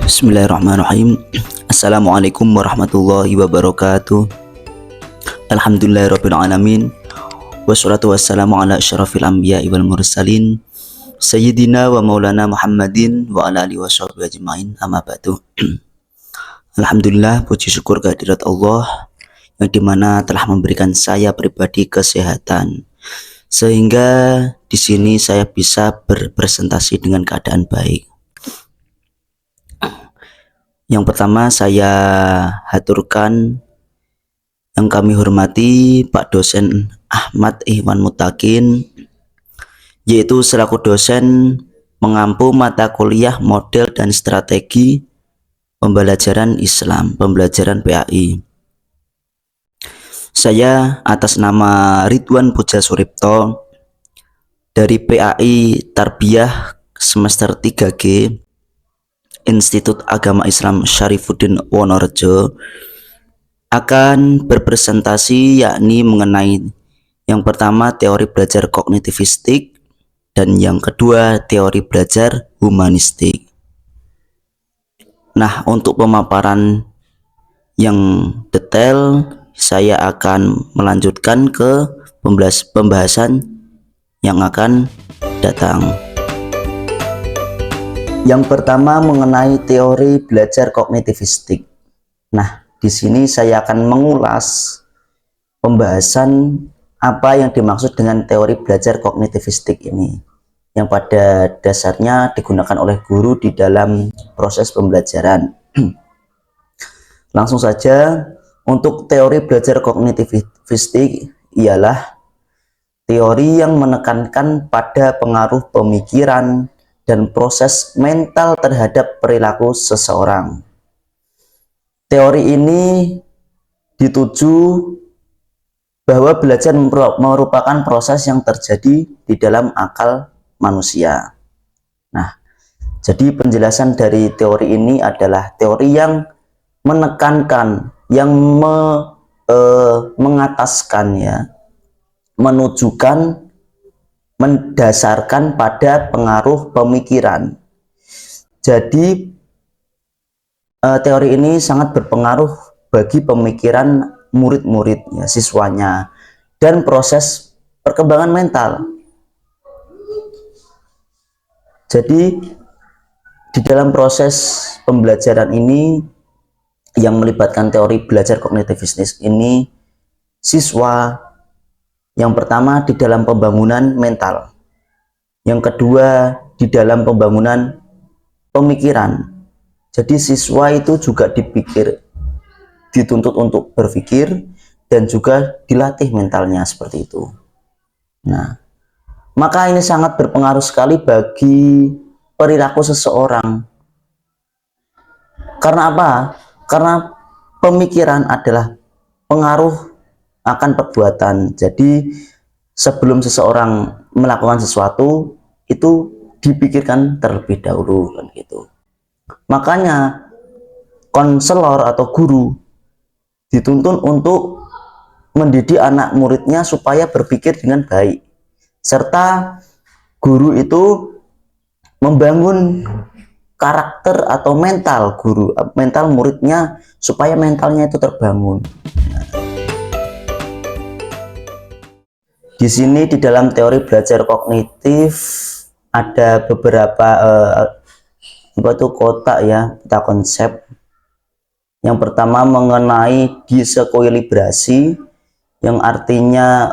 Bismillahirrahmanirrahim. Assalamualaikum warahmatullahi wabarakatuh. Alhamdulillahirabbil alamin. Wassalatu wassalamu ala asyrafil anbiya'i wal mursalin sayyidina wa maulana Muhammadin wa ala alihi washabbihi ajmain. Amma ba'du. Alhamdulillah, puji syukur kehadirat Allah yang dimana telah memberikan saya pribadi kesehatan sehingga di sini saya bisa berpresentasi dengan keadaan baik. Yang pertama saya haturkan yang kami hormati Pak Dosen Ahmad Ihwan Mutakin, yaitu selaku dosen mengampu mata kuliah model dan strategi pembelajaran Islam, pembelajaran PAI. Saya atas nama Ridwan Puja Suripto dari PAI Tarbiyah semester 3G Institut Agama Islam Syarifuddin Wonorejo akan berpresentasi yakni mengenai yang pertama teori belajar kognitivistik dan yang kedua teori belajar humanistik. Nah, untuk pemaparan yang detail saya akan melanjutkan ke pembahasan yang akan datang. Yang pertama mengenai teori belajar kognitivistik. Nah, di sini saya akan mengulas pembahasan apa yang dimaksud dengan teori belajar kognitivistik ini, yang pada dasarnya digunakan oleh guru di dalam proses pembelajaran. Langsung saja, untuk teori belajar kognitivistik ialah teori yang menekankan pada pengaruh pemikiran dan proses mental terhadap perilaku seseorang. Teori ini dituju bahwa belajar merupakan proses yang terjadi di dalam akal manusia. Nah, jadi penjelasan dari teori ini adalah teori yang menekankan, yang mengataskan ya, menunjukkan, mendasarkan pada pengaruh pemikiran. Jadi teori ini sangat berpengaruh bagi pemikiran murid-muridnya, siswanya, dan proses perkembangan mental. Jadi di dalam proses pembelajaran ini yang melibatkan teori belajar kognitivistik ini, siswa yang pertama di dalam pembangunan mental, yang kedua di dalam pembangunan pemikiran. Jadi siswa itu juga dituntut untuk berpikir dan juga dilatih mentalnya seperti itu. Nah, maka ini sangat berpengaruh sekali bagi perilaku seseorang. Karena apa? Karena pemikiran adalah pengaruh akan perbuatan. Jadi sebelum seseorang melakukan sesuatu itu dipikirkan terlebih dahulu kan gitu. Makanya konselor atau guru dituntun untuk mendidik anak muridnya supaya berpikir dengan baik, serta guru itu membangun karakter atau mental muridnya supaya mentalnya itu terbangun. Di sini di dalam teori belajar kognitif ada beberapa kotak ya, kita konsep. Yang pertama mengenai disekoilibrasi, yang artinya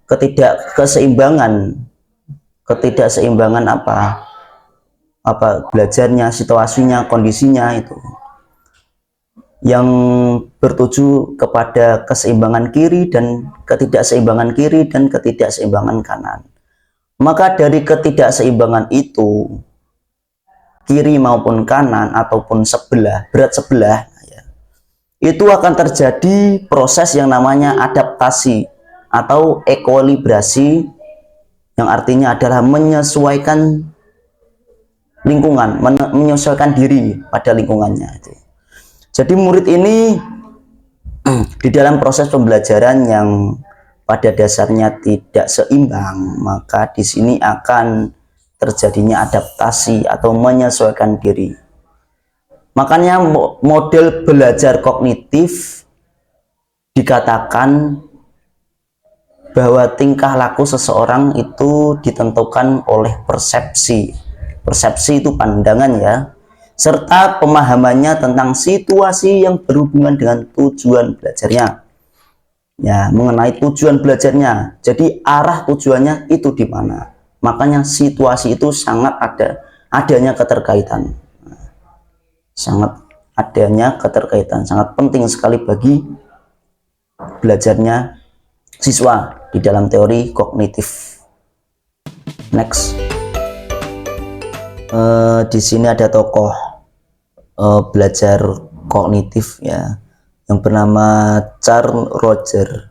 ketidakseimbangan apa belajarnya, situasinya, kondisinya itu, yang bertuju kepada keseimbangan kiri dan ketidakseimbangan kanan. Maka dari ketidakseimbangan itu, kiri maupun kanan ataupun berat sebelah ya, itu akan terjadi proses yang namanya adaptasi atau ekolibrasi, yang artinya adalah menyesuaikan lingkungan, menyesuaikan diri pada lingkungannya itu. Jadi murid ini di dalam proses pembelajaran yang pada dasarnya tidak seimbang, maka di sini akan terjadinya adaptasi atau menyesuaikan diri. Makanya model belajar kognitif dikatakan bahwa tingkah laku seseorang itu ditentukan oleh persepsi. Persepsi itu pandangan ya, serta pemahamannya tentang situasi yang berhubungan dengan tujuan belajarnya. Ya, mengenai tujuan belajarnya. Jadi arah tujuannya itu di mana. Makanya situasi itu sangat adanya keterkaitan. Sangat adanya keterkaitan, sangat penting sekali bagi belajarnya siswa di dalam teori kognitif. Next, di sini ada tokoh belajar kognitif ya, yang bernama Carl Rogers.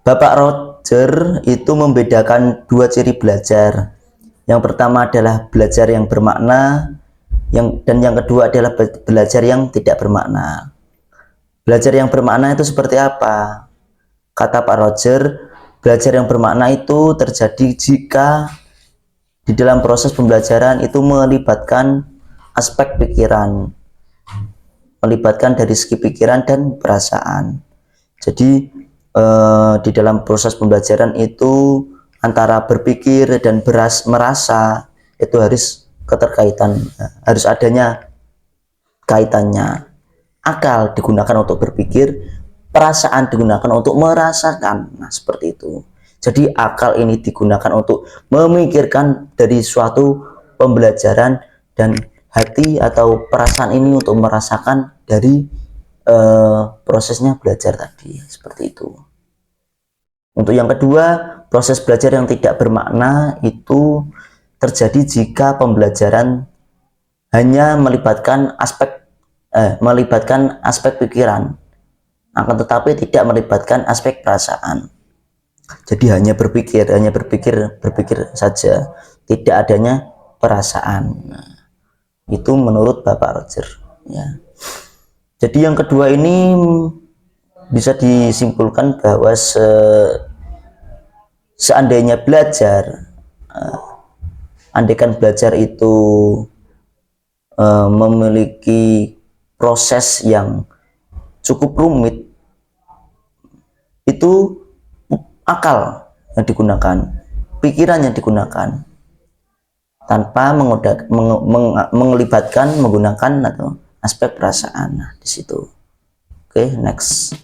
Bapak Rogers itu membedakan dua ciri belajar. Yang pertama adalah belajar yang bermakna, dan yang kedua adalah belajar yang tidak bermakna. Belajar yang bermakna itu seperti apa? Kata Pak Rogers, belajar yang bermakna itu terjadi jika di dalam proses pembelajaran itu melibatkan aspek pikiran, melibatkan dari segi pikiran dan perasaan. Jadi di dalam proses pembelajaran itu antara berpikir dan merasa itu harus keterkaitan, harus adanya kaitannya. Akal digunakan untuk berpikir, perasaan digunakan untuk merasakan. Nah, seperti itu. Jadi akal ini digunakan untuk memikirkan dari suatu pembelajaran, dan hati atau perasaan ini untuk merasakan dari prosesnya belajar tadi. Seperti itu. Untuk yang kedua, proses belajar yang tidak bermakna itu terjadi jika pembelajaran hanya melibatkan aspek pikiran, akan tetapi tidak melibatkan aspek perasaan. Jadi hanya berpikir saja, tidak adanya perasaan. Nah, itu menurut Bapak Rogers ya. Jadi yang kedua ini bisa disimpulkan bahwa seandainya belajar, andaikan belajar itu memiliki proses yang cukup rumit, itu akal yang digunakan, pikiran yang digunakan, tanpa menggunakan atau aspek perasaan. Nah, di situ. Oke, next.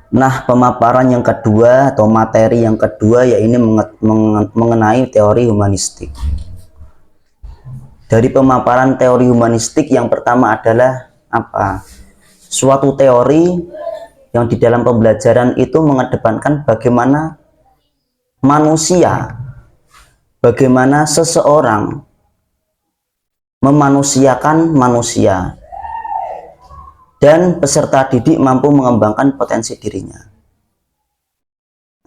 Nah, pemaparan yang kedua atau materi yang kedua yaitu mengenai teori humanistik. Dari pemaparan teori humanistik yang pertama adalah apa? Suatu teori yang di dalam pembelajaran itu mengedepankan bagaimana manusia, bagaimana seseorang memanusiakan manusia, dan peserta didik mampu mengembangkan potensi dirinya.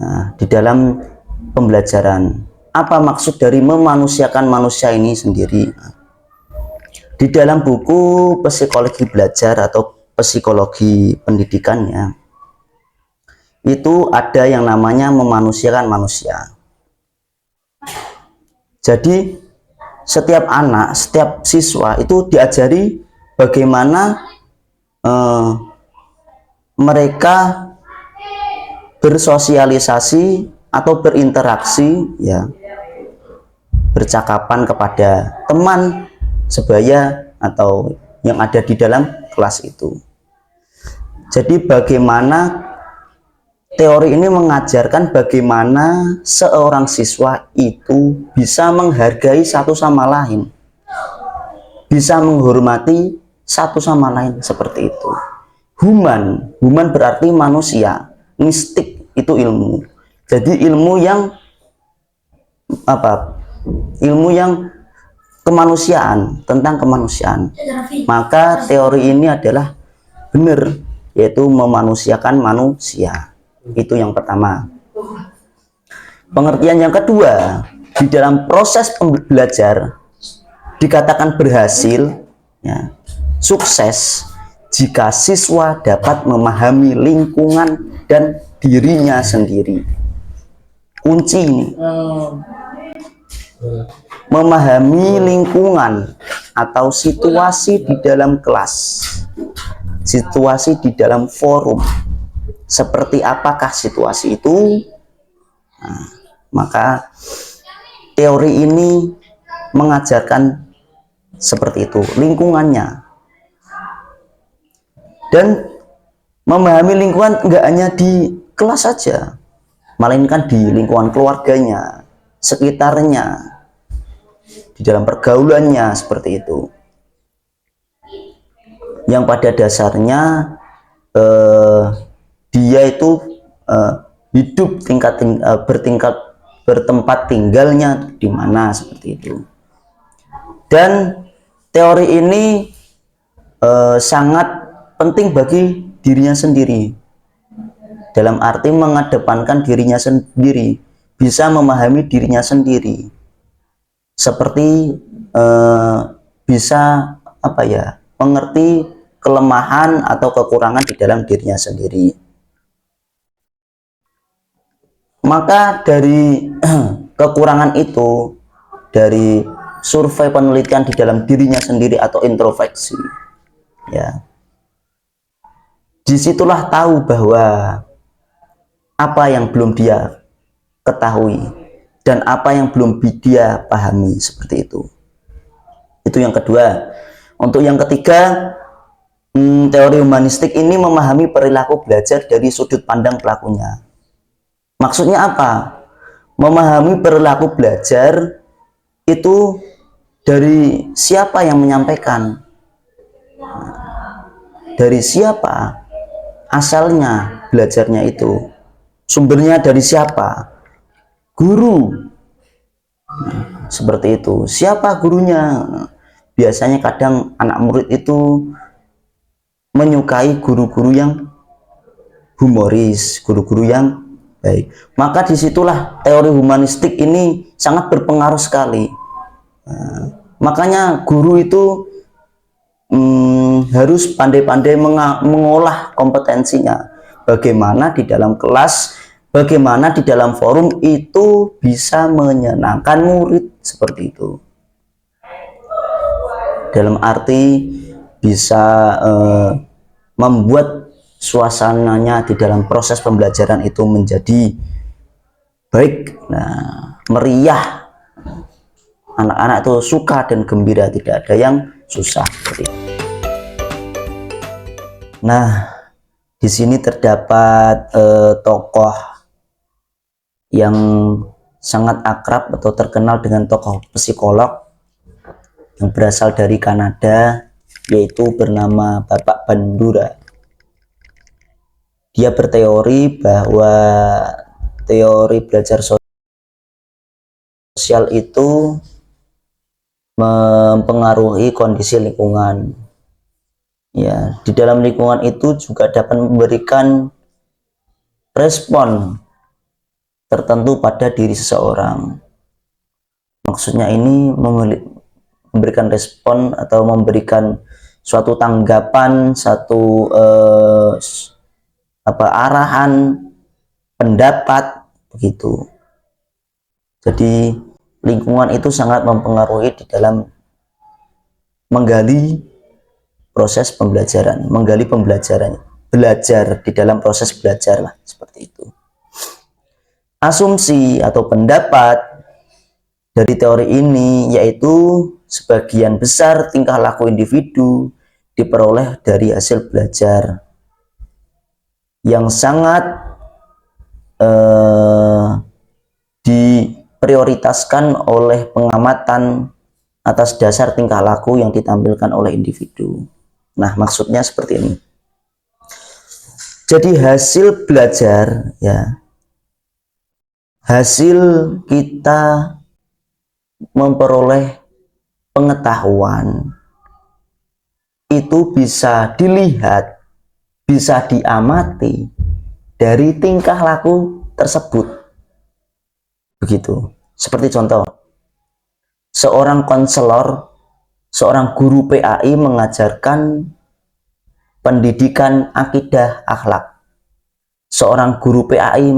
Nah, di dalam pembelajaran, apa maksud dari memanusiakan manusia ini sendiri? Di dalam buku psikologi belajar atau psikologi pendidikannya, itu ada yang namanya memanusiakan manusia. Jadi setiap anak, setiap siswa itu diajari bagaimana mereka bersosialisasi atau berinteraksi ya, bercakapan kepada teman sebaya atau yang ada di dalam kelas itu. Jadi bagaimana teori ini mengajarkan bagaimana seorang siswa itu bisa menghargai satu sama lain, bisa menghormati satu sama lain, seperti itu. Human berarti manusia, mistik itu ilmu. Jadi ilmu yang apa? Ilmu yang kemanusiaan, tentang kemanusiaan. Maka teori ini adalah benar, yaitu memanusiakan manusia. Itu yang pertama. Pengertian yang kedua, di dalam proses belajar dikatakan berhasil ya, sukses jika siswa dapat memahami lingkungan dan dirinya sendiri. Kunci ini. memahami lingkungan atau situasi di dalam kelas, situasi di dalam forum. Seperti apakah situasi itu? Nah, maka teori ini mengajarkan seperti itu, lingkungannya. Dan memahami lingkungan enggak hanya di kelas saja, melainkan di lingkungan keluarganya, sekitarnya, di dalam pergaulannya, seperti itu. Yang pada dasarnya dia itu hidup bertempat tinggalnya di mana, seperti itu. Dan teori ini sangat penting bagi dirinya sendiri, dalam arti mengedepankan dirinya sendiri, bisa memahami dirinya sendiri, seperti bisa mengerti kelemahan atau kekurangan di dalam dirinya sendiri. Maka dari kekurangan itu, dari survei penelitian di dalam dirinya sendiri atau introspeksi, ya, disitulah tahu bahwa apa yang belum dia ketahui dan apa yang belum dia pahami, seperti itu. Itu yang kedua. Untuk yang ketiga, teori humanistik ini memahami perilaku belajar dari sudut pandang pelakunya. Maksudnya apa? Memahami perilaku belajar itu dari siapa yang menyampaikan, dari siapa asalnya belajarnya itu, sumbernya dari siapa, guru, seperti itu. Siapa gurunya? Biasanya kadang anak murid itu menyukai guru-guru yang humoris, guru-guru yang baik. Maka disitulah teori humanistik ini sangat berpengaruh sekali. Makanya guru itu harus pandai-pandai mengolah kompetensinya. Bagaimana di dalam kelas, bagaimana di dalam forum itu bisa menyenangkan murid, seperti itu. Dalam arti bisa membuat suasananya di dalam proses pembelajaran itu menjadi baik, meriah, anak-anak itu suka dan gembira, tidak ada yang susah. Nah, di sini terdapat tokoh yang sangat akrab atau terkenal dengan tokoh psikolog yang berasal dari Kanada, yaitu bernama Bapak Bandura. Dia berteori bahwa teori belajar sosial itu mempengaruhi kondisi lingkungan. Ya, di dalam lingkungan itu juga dapat memberikan respon tertentu pada diri seseorang. Maksudnya ini memberikan respon atau memberikan suatu tanggapan, satu arahan, pendapat, begitu. Jadi lingkungan itu sangat mempengaruhi di dalam menggali proses pembelajaran, menggali pembelajaran, belajar di dalam proses belajar lah, seperti itu. Asumsi atau pendapat dari teori ini yaitu sebagian besar tingkah laku individu diperoleh dari hasil belajar yang sangat diprioritaskan oleh pengamatan atas dasar tingkah laku yang ditampilkan oleh individu. Nah, maksudnya seperti ini. Jadi hasil belajar, ya, hasil kita memperoleh pengetahuan itu bisa dilihat, bisa diamati dari tingkah laku tersebut. Begitu. Seperti contoh, seorang konselor, seorang guru PAI mengajarkan pendidikan akidah akhlak. Seorang guru PAI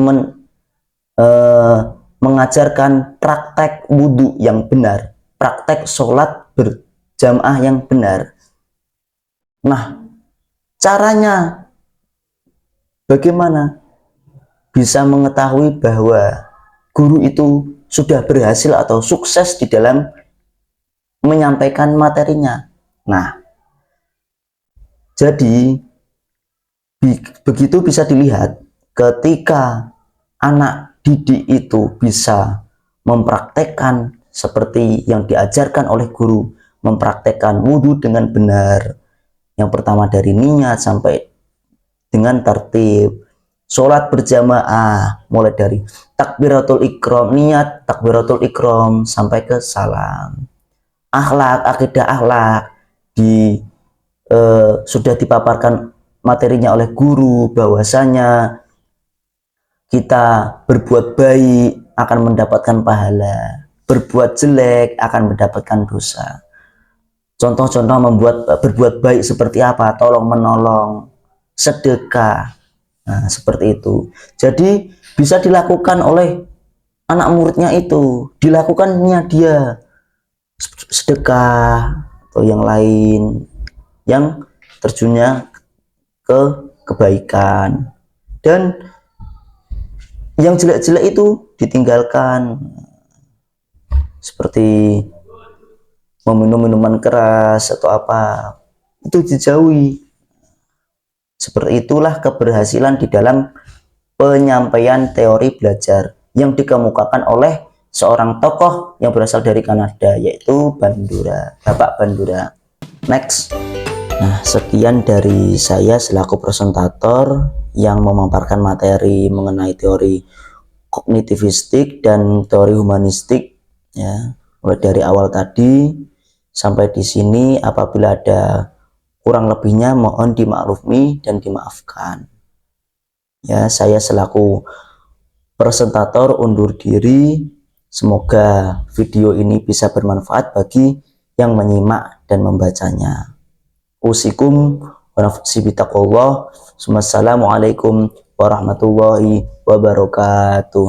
mengajarkan praktek wudhu yang benar. praktek sholat berjamaah yang benar. Nah, caranya bagaimana bisa mengetahui bahwa guru itu sudah berhasil atau sukses di dalam menyampaikan materinya? Nah, jadi begitu bisa dilihat ketika anak didik itu bisa mempraktekkan seperti yang diajarkan oleh guru, mempraktekkan wudhu dengan benar, yang pertama dari niat sampai dengan tertib, sholat berjamaah mulai dari takbiratul ikram, niat takbiratul ikram sampai ke salam, akhlak, akidah akhlak sudah dipaparkan materinya oleh guru, bahwasanya kita berbuat baik akan mendapatkan pahala, berbuat jelek akan mendapatkan dosa. Contoh-contoh berbuat baik seperti apa? Tolong menolong, sedekah, nah seperti itu. Jadi bisa dilakukan oleh anak muridnya itu, dilakukannya dia sedekah atau yang lain yang terjunnya ke kebaikan, dan yang jelek-jelek itu ditinggalkan, seperti meminum minuman keras atau apa, itu dijauhi. Seperti itulah keberhasilan di dalam penyampaian teori belajar yang dikemukakan oleh seorang tokoh yang berasal dari Kanada, yaitu Bandura, Bapak Bandura. Next. Nah, sekian dari saya selaku presentator yang memaparkan materi mengenai teori kognitivistik dan teori humanistik, ya, mulai dari awal tadi sampai di sini. Apabila ada kurang lebihnya mohon dimaklumi dan dimaafkan. Ya, saya selaku presentator undur diri. Semoga video ini bisa bermanfaat bagi yang menyimak dan membacanya. Usikum wa nafsi bitaqwallah. Wassalamualaikum warahmatullahi wabarakatuh.